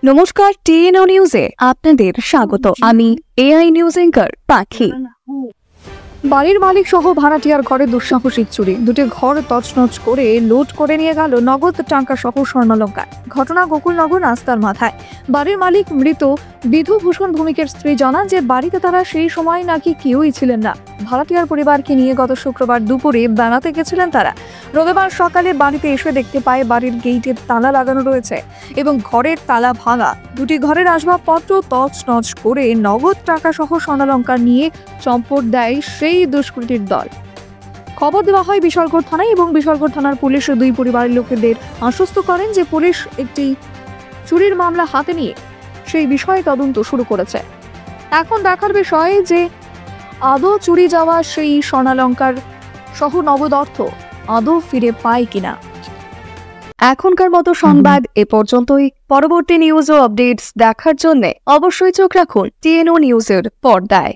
নমস্কার, টিএনও নিউজে আপনাদের স্বাগত। আমি এআই নিউজ অ্যাঙ্কার পাখি। বাড়ির মালিক সহ ভাড়াটিয়ার ঘরে দুঃসাহসিক চুরি, দুটি ঘর তছনছ করে লুট করে নিয়ে গেল নগদ টাকা সহ স্বর্ণালংকার। ঘটনা গোকুলনগর রাস্তার মাথায়। বাড়ির মালিক মৃত বিধুভূষণ ভৌমিকের স্ত্রী জানান যে বাড়িতে তারা সেই সময় নাকি কেউই ছিলেন না। ভাড়াটিয়ার পরিবারকে নিয়ে গত শুক্রবার দুপুরে বেড়াতে গেছিলেন তারা। রবিবার সকালে বাড়িতে এসে দেখতে পায় বাড়ির গেইটের তালা লাগানো রয়েছে এবং ঘরের তালা ভাঙা। দুটি ঘরের আসবাবপত্র তছনছ করে নগদ টাকা সহ স্বর্ণালংকার নিয়ে চম্পট দেয় সেই দুষ্কৃতীর দল। খবর দেওয়া হয় বিশালগড় থানায় এবং বিশালগড় থানার পুলিশ দুই পরিবারের লোকেদের আশ্বস্ত করেন যে পুলিশ একটি চুরির মামলা হাতে নিয়ে সেই বিষয়ে তদন্ত শুরু করেছে। এখন দেখার বিষয় যে আদৌ চুরি যাওয়া সেই স্বর্ণালংকার সহ নগদ অর্থ আদৌ ফিরে পায় কিনা। এখনকার মতো সংবাদ এ পর্যন্তই। পরবর্তী নিউজ ও আপডেটস দেখার জন্য অবশ্যই চোখ রাখুন টিএনও নিউজের পর্দায়।